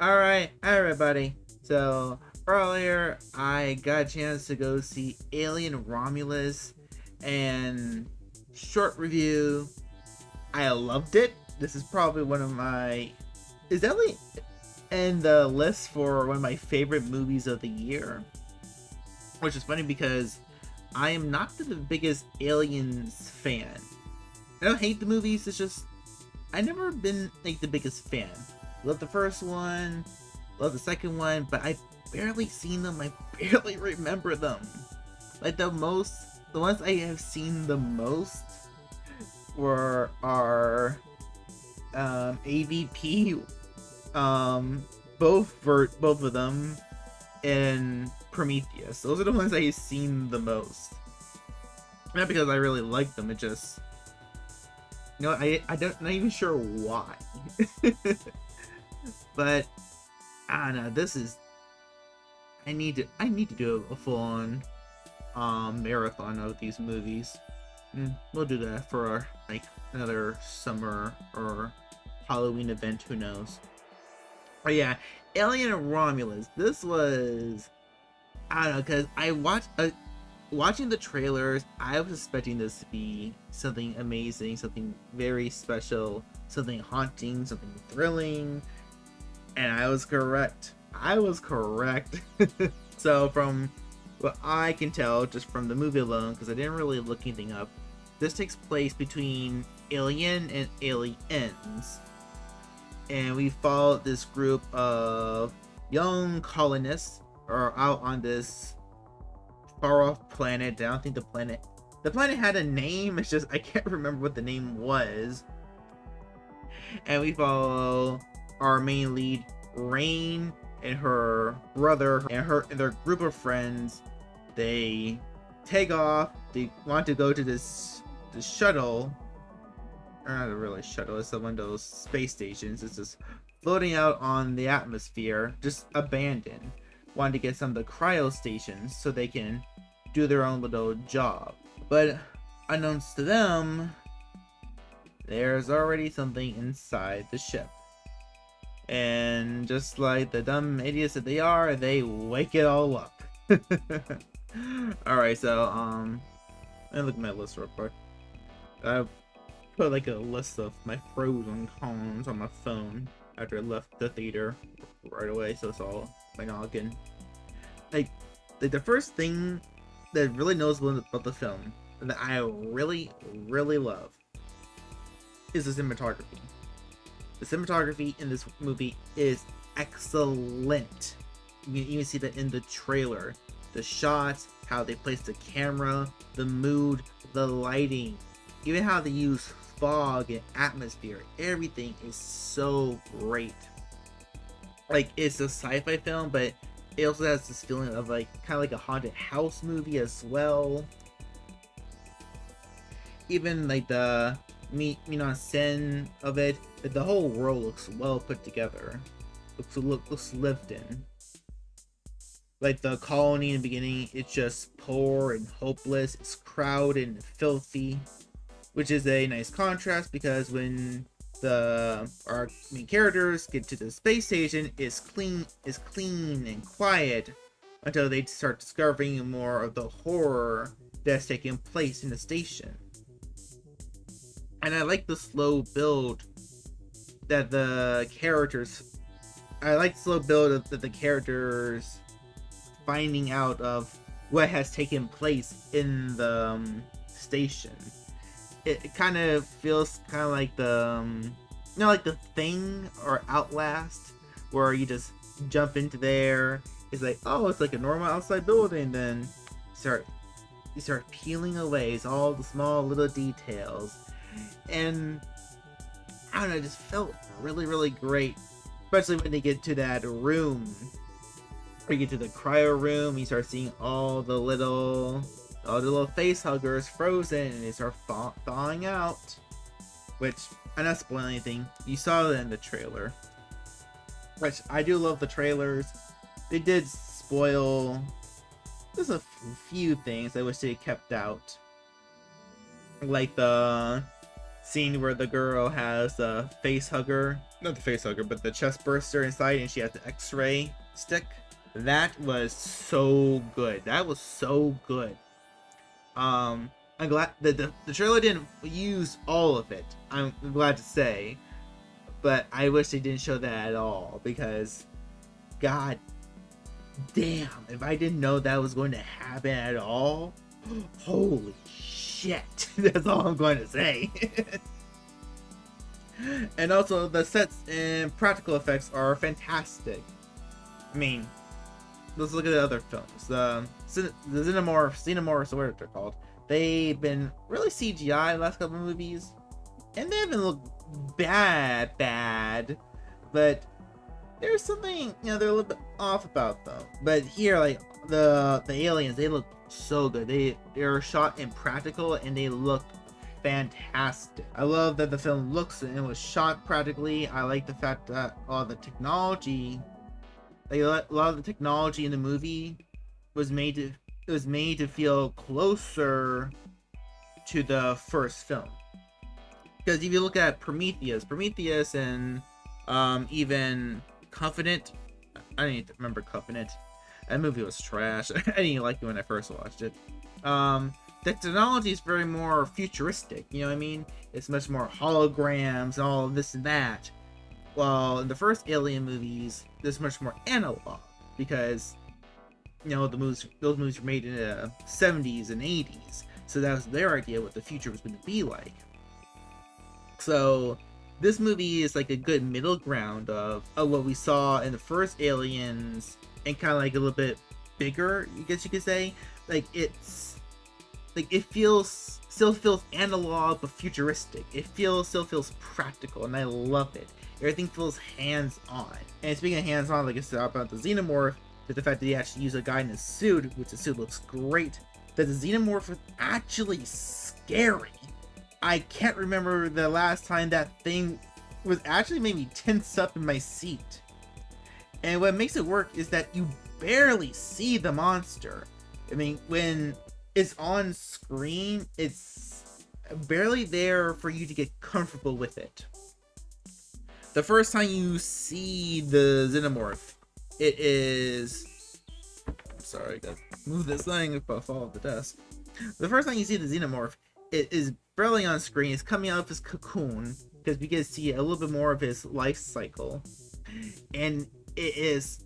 Alright, everybody. So, earlier I got a chance to go see Alien Romulus, and short review, I loved it. This is probably one of my. Is definitely in the list for one of my favorite movies of the year. Which is funny because I am not the biggest Aliens fan. I don't hate the movies, it's just I never been like the biggest fan. Love the first one, love the second one, but I barely seen them. I barely remember them. Like the ones I have seen the most were are AVP, both of them, and Prometheus. Those are the ones I've seen the most. Not because I really like them, it just I don't not even sure why. But I don't know. This is I need to do a full on marathon of these movies. We'll do that for like another summer or Halloween event. Who knows? But yeah, Alien and Romulus. This was I don't know because I watched. Watching the trailers, I was expecting this to be something amazing, something very special, something haunting, something thrilling, and I was correct. So from what I can tell, just from the movie alone, because I didn't really look anything up, this takes place between Alien and Aliens, and we followed this group of young colonists are out on this far off planet. I don't think the planet had a name. It's just I can't remember what the name was. And we follow our main lead, Rain, and her brother and their group of friends. They take off. They want to go to this shuttle. Or not really shuttle. It's one of those space stations. It's just floating out on the atmosphere, just abandoned. Wanted to get some of the cryo stations so they can do their own little job. But unknowns to them, there's already something inside the ship. And just like the dumb idiots that they are, they wake it all up. Alright, so let me look at my list real quick. I put like a list of my pros and cons on my phone after I left the theater right away, so it's all my noggin. Like the first thing that really noticeable about the film and that I really love is the cinematography. The cinematography in this movie is excellent. You can even see that in the trailer. The shots, how they place the camera, the mood, the lighting, even how they use fog and atmosphere. Everything is so great. Like, it's a sci-fi film, but it also has this feeling of like kind of like a haunted house movie as well. Even like the mise-en-scène of it, the whole world looks well put together. Looks lived in. Like the colony in the beginning, it's just poor and hopeless. It's crowded and filthy, which is a nice contrast because when our main characters get to the space station, is clean and quiet until they start discovering more of the horror that's taking place in the station. And I like the slow build that the characters that the characters finding out of what has taken place in the station. It kind of feels kind of like the like the Thing or Outlast, where you just jump into there. It's like, oh, it's like a normal outside building. Then you start peeling away all the small little details, and I don't know, it just felt really great, especially when they get to that room. Or you get to the cryo room, you start seeing all the little face huggers frozen, and they start thawing out. Which, I'm not spoiling anything. You saw that in the trailer. Which, I do love the trailers. They did spoil just a few things I wish they kept out. Like the scene where the girl has the face hugger, not the face hugger, but the chest burster inside, and she has the X-ray stick. That was so good. That was so good. I'm glad that the trailer didn't use all of it. I'm glad to say, but I wish they didn't show that at all, because god damn, if I didn't know that was going to happen at all, holy shit. That's all I'm going to say. And also, the sets and practical effects are fantastic. I mean, let's look at the other films. The Xenomorphs, what they're called. They've been really CGI the last couple of movies, and they haven't looked bad, but there's something, they're a little bit off about them. But here, like, the aliens, they look so good. They're shot in practical, and they look fantastic. I love that the film looks and it was shot practically. I like the fact that all the technology, like a lot of the technology in the movie was made to feel closer to the first film. Because if you look at Prometheus and even Covenant, I don't even remember Covenant. That movie was trash. I didn't like it when I first watched it. The technology is very more futuristic, you know what I mean? It's much more holograms and all of this and that. While in the first Alien movies, there's much more analog, because, those movies were made in the 70s and 80s, so that was their idea what the future was going to be like. So this movie is like a good middle ground of what we saw in the first Aliens, and kind of like a little bit bigger, I guess you could say. Like, it still feels analog but futuristic. It still feels practical, and I love it. Everything feels hands-on. And speaking of hands-on, like I said about the Xenomorph, that the fact that they actually use a guy in a suit, which the suit looks great, that the Xenomorph was actually scary. I can't remember the last time that thing was actually made me tense up in my seat. And what makes it work is that you barely see the monster. I mean, when it's on screen, it's barely there for you to get comfortable with it. The first time you see the Xenomorph, it is... Sorry, I gotta move this thing if I fall off the desk. The first time you see the Xenomorph, it is barely on screen. It's coming out of his cocoon, because we get to see a little bit more of his life cycle. And it is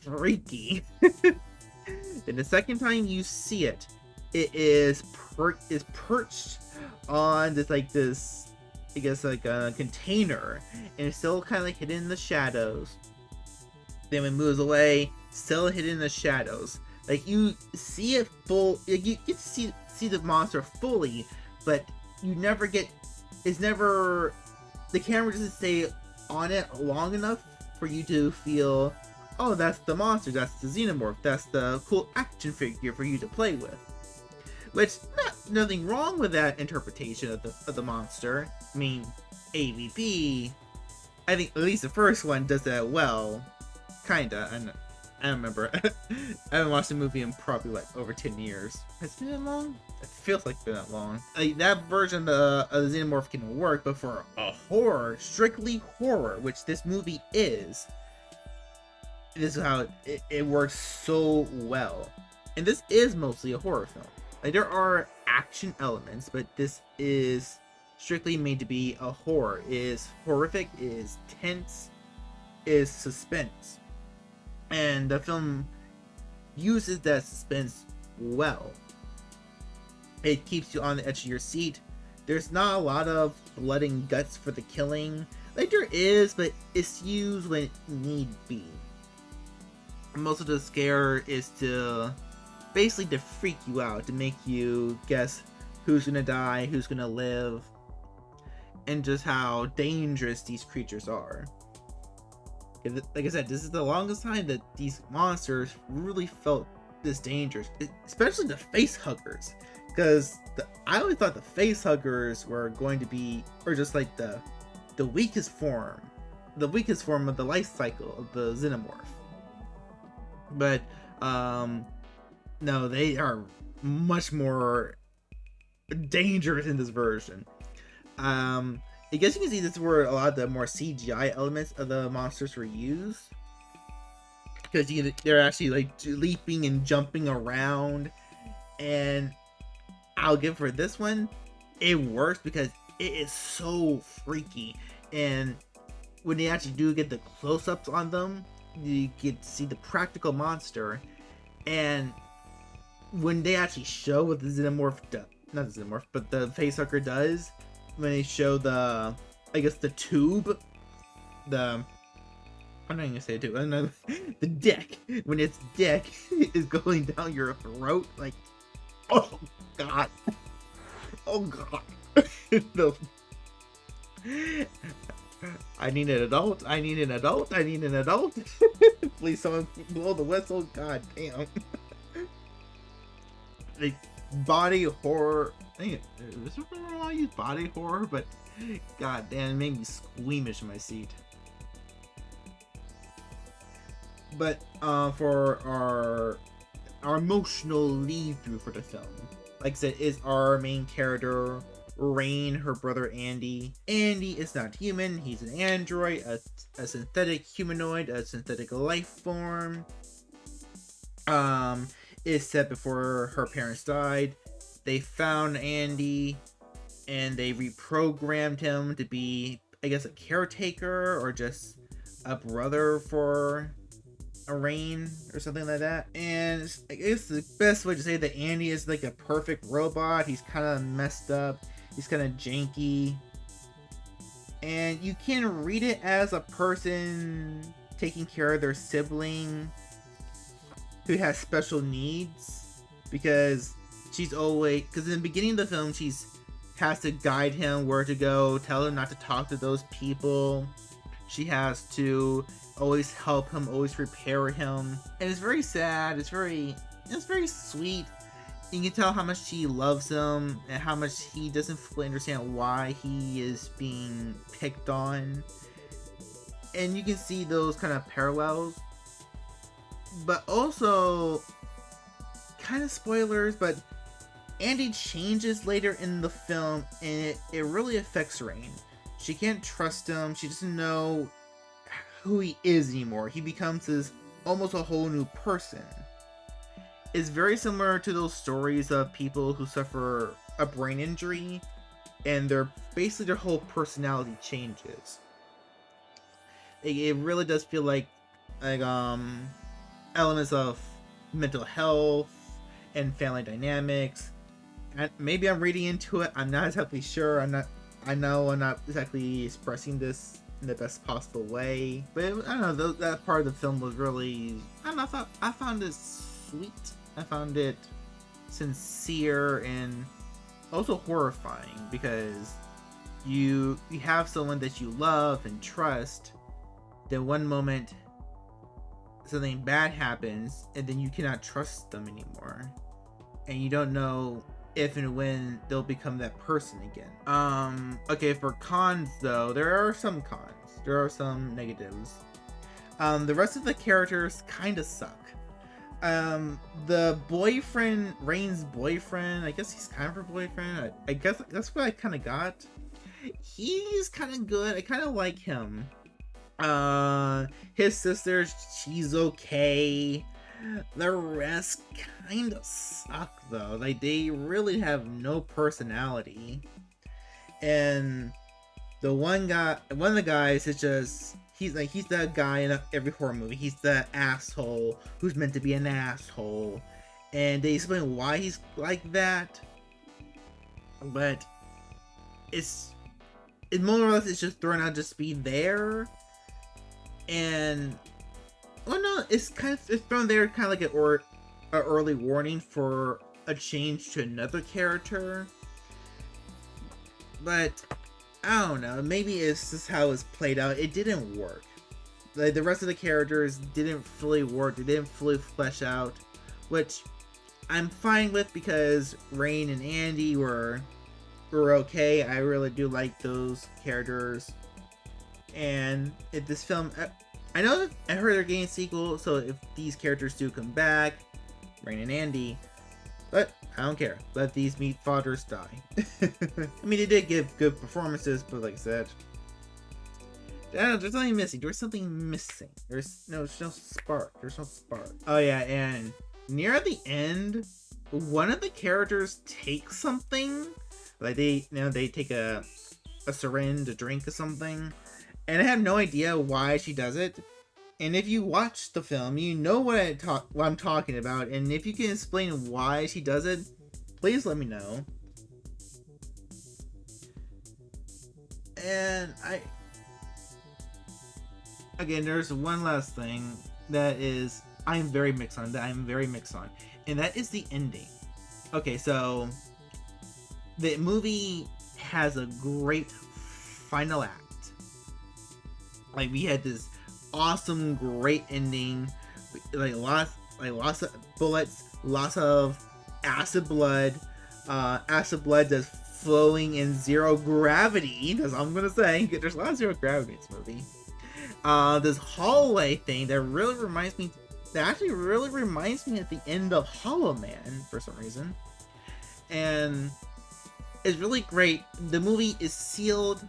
freaky. Then the second time you see it, it is perched on this I guess like a container, and it's still kind of like hidden in the shadows. Then when it moves away, still hidden in the shadows. Like, you see it full, you get to see the monster fully, but you never get, the camera doesn't stay on it long enough for you to feel, oh, that's the monster, that's the Xenomorph, that's the cool action figure for you to play with. Which, nothing wrong with that interpretation of the monster. I mean, AVP, I think at least the first one does that well. Kinda. I don't remember. I haven't watched the movie in probably like over 10 years. Has it been that long? It feels like it's been that long. Like, that version of the Xenomorph can work, but for a horror, strictly horror, which this movie is, this is how it works so well. And this is mostly a horror film. Like, there are action elements, but this is strictly made to be a horror. It is horrific, it is tense, it is suspense. And the film uses that suspense well. It keeps you on the edge of your seat. There's not a lot of blood and guts for the killing. Like, there is, but it's used when it need be. Most of the scare is basically to freak you out, to make you guess who's gonna die, who's gonna live, and just how dangerous these creatures are. Like I said, this is the longest time that these monsters really felt this dangerous, especially the face huggers, because I always thought the face huggers were going to be, or just like the weakest form of the life cycle of the Xenomorph. But no, they are much more dangerous in this version. I guess you can see this is where a lot of the more CGI elements of the monsters were used, because they're actually like leaping and jumping around, and I'll give for this one, it works because it is so freaky, and when they actually do get the close-ups on them, you get to see the practical monster, and when they actually show what the xenomorph does, not the xenomorph, but the facehugger does, when they show the, I guess the tube, I'm not even gonna say tube, I don't know, the dick, when its dick is going down your throat, like, oh god, oh god, no. I need an adult, I need an adult, I need an adult. Please someone blow the whistle, god damn. Like, body horror, I use body horror, but god damn, it made me squeamish in my seat. But for our emotional lead through for the film, like I said, is our main character Rain, her brother Andy. Andy is not human, he's an android, a synthetic humanoid, a synthetic life form. Is set before her parents died. They found Andy and they reprogrammed him to be, I guess, a caretaker or just a brother for a Rain or something like that. And I guess the best way to say that Andy is like a perfect robot. He's kind of messed up. He's kind of janky. And you can read it as a person taking care of their sibling who has special needs, because she's always, because in the beginning of the film has to guide him where to go, tell him not to talk to those people. She has to always help him, always prepare him, and it's very sad. It's very sweet. You can tell how much she loves him and how much he doesn't fully understand why he is being picked on, and you can see those kind of parallels. But also, kind of spoilers, but Andy changes later in the film, and it really affects Rain. She can't trust him. She doesn't know who he is anymore. He becomes almost a whole new person. It's very similar to those stories of people who suffer a brain injury, and their whole personality changes. It really does feel like elements of mental health and family dynamics. And maybe I'm reading into it. I'm not exactly sure. I know I'm not exactly expressing this in the best possible way. But I don't know. That part of the film was really, I don't know. I found it sweet. I found it sincere and also horrifying, because you have someone that you love and trust. Then one moment something bad happens, and then you cannot trust them anymore, and you don't know if and when they'll become that person again. Okay, for cons though, there are some cons. There are some negatives. The rest of the characters kind of suck. The boyfriend, Rain's boyfriend, I guess he's kind of her boyfriend. I guess that's what I kind of got. He's kind of good. I kind of like him. His sister, she's okay. The rest kind of suck though. Like, they really have no personality. And one of the guys is just, he's that guy in every horror movie. He's the asshole who's meant to be an asshole, and they explain why he's like that, but it's more or less, it's just thrown out just to be there. And well, no, it's thrown there kind of like an early warning for a change to another character. But I don't know, maybe it's just how it's played out. It didn't work. Like, the rest of the characters didn't fully work. They didn't fully flesh out, which I'm fine with, because Rain and Andy were okay. I really do like those characters. And if this film, I know that I heard they're getting a sequel, so if these characters do come back, Rain and Andy, But I don't care. Let these meat fodders die. I mean, they did give good performances, but like I said, I don't know, there's something missing. There's something missing. There's no spark. There's no spark. Oh yeah, and near the end, one of the characters takes something. Like they take a syringe, a drink or something, and I have no idea why she does it. And if you watch the film, you know what I'm talking about. And if you can explain why she does it, please let me know. And again, there's one last thing that is I'm very mixed on, and that is the ending. Okay, so the movie has a great final act. Like, we had this awesome, great ending, like lots of bullets, lots of acid blood that's flowing in zero gravity. That's all I'm gonna say. There's a lot of zero gravity in this movie. This hallway thing that actually really reminds me at the end of Hollow Man for some reason, and it's really great. The movie is sealed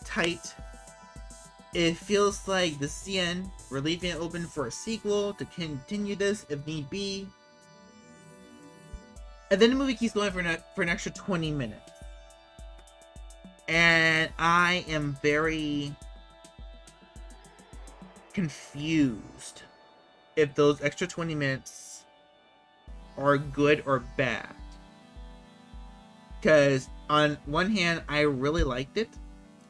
tight. It feels like this is the end. We're leaving it open for a sequel to continue this if need be. And then the movie keeps going for an extra 20 minutes. And I am very confused if those extra 20 minutes are good or bad. Because on one hand, I really liked it.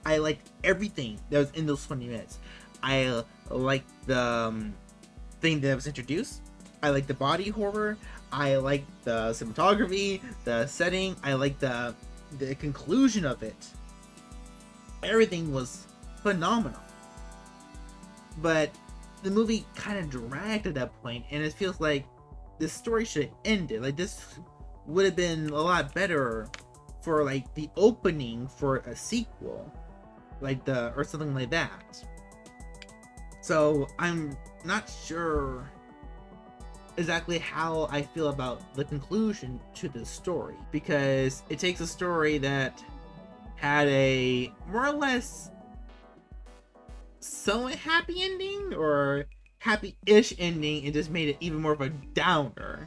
I liked everything that was in those 20 minutes. I liked the thing that was introduced. I liked the body horror. I liked the cinematography, the setting. I liked the conclusion of it. Everything was phenomenal. But the movie kind of dragged at that point, and it feels like the story should have ended. Like, this would have been a lot better for like the opening for a sequel. Or something like that. So I'm not sure exactly how I feel about the conclusion to this story, because it takes a story that had a more or less somewhat happy ending or happy-ish ending and just made it even more of a downer,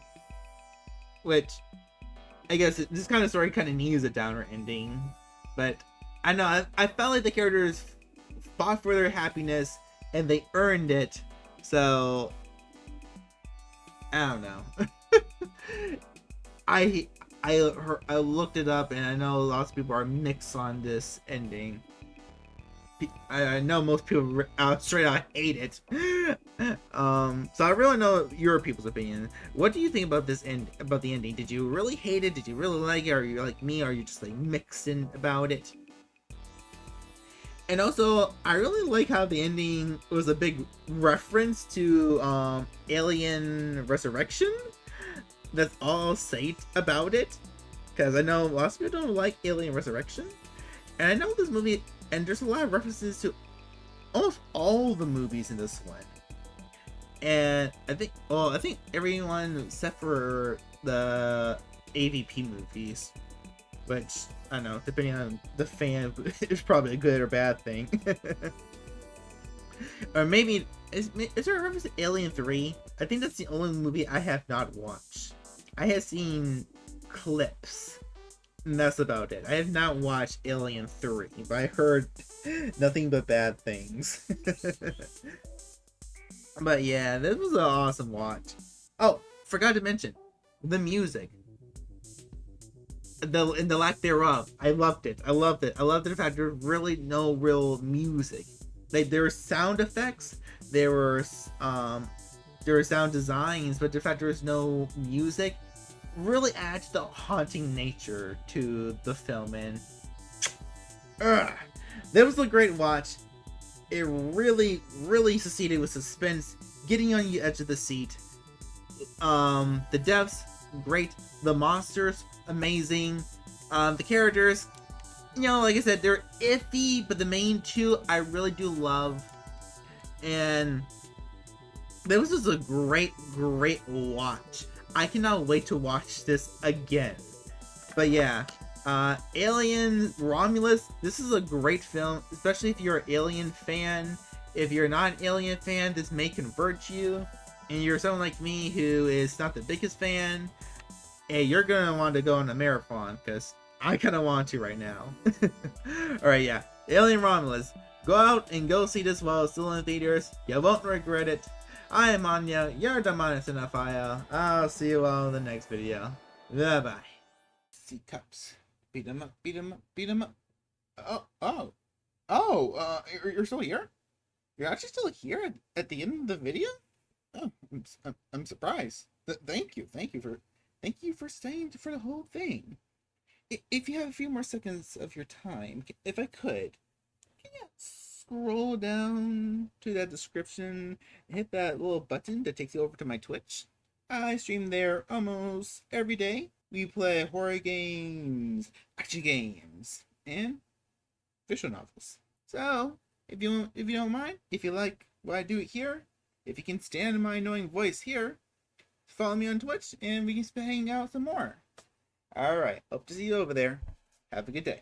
which I guess this kind of story kind of needs a downer ending. But I know, I felt like the characters fought for their happiness and they earned it. So I don't know. I looked it up, and I know lots of people are mixed on this ending. I know most people straight out hate it. So I really know your people's opinion. What do you think about this about the ending? Did you really hate it? Did you really like it? Are you like me? Or are you just like mixing about it? And also, I really like how the ending was a big reference to Alien Resurrection. That's all I'll say about it, because I know lots of people don't like Alien Resurrection, and I know this movie, and there's a lot of references to almost all the movies in this one. And I think everyone except for the AVP movies, which I don't know, depending on the fan, it's probably a good or bad thing. Or maybe is there a reference to Alien 3? I think that's the only movie I have not watched. I have seen clips, and that's about it. I have not watched Alien 3, but I heard nothing but bad things. But yeah, this was an awesome watch. Oh, forgot to mention the music. The lack thereof. I loved it. I loved the fact there's really no real music. Like, there were sound effects, there were sound designs, but the fact there's no music really adds the haunting nature to the film. And that was a great watch. It really, really succeeded with suspense, getting on the edge of the seat. The deaths, great. The monsters, amazing. The characters, you know, like I said, they're iffy, but the main two I really do love. And this was just a great watch. I cannot wait to watch this again. But yeah, Alien Romulus, this is a great film, especially if you're an Alien fan. If you're not an Alien fan, this may convert you. And you're someone like me who is not the biggest fan, hey, you're gonna want to go on a marathon, because I kind of want to right now. Alright, yeah. Alien Romulus. Go out and go see this while it's still in theaters. You won't regret it. I am Anya, you're the Minus Cinephile. I'll see you all in the next video. Bye bye. See cups. Beat 'em up, beat 'em up, beat 'em up. You're still here? You're actually still here at the end of the video? Oh, I'm surprised. Thank you for staying for the whole thing. If you have a few more seconds of your time, if I could, can you scroll down to that description and hit that little button that takes you over to my Twitch? I stream there almost every day. We play horror games, action games, and visual novels. So, if you don't mind, if you like what I do here, if you can stand my annoying voice here, follow me on Twitch and we can hang out some more. Alright, hope to see you over there. Have a good day.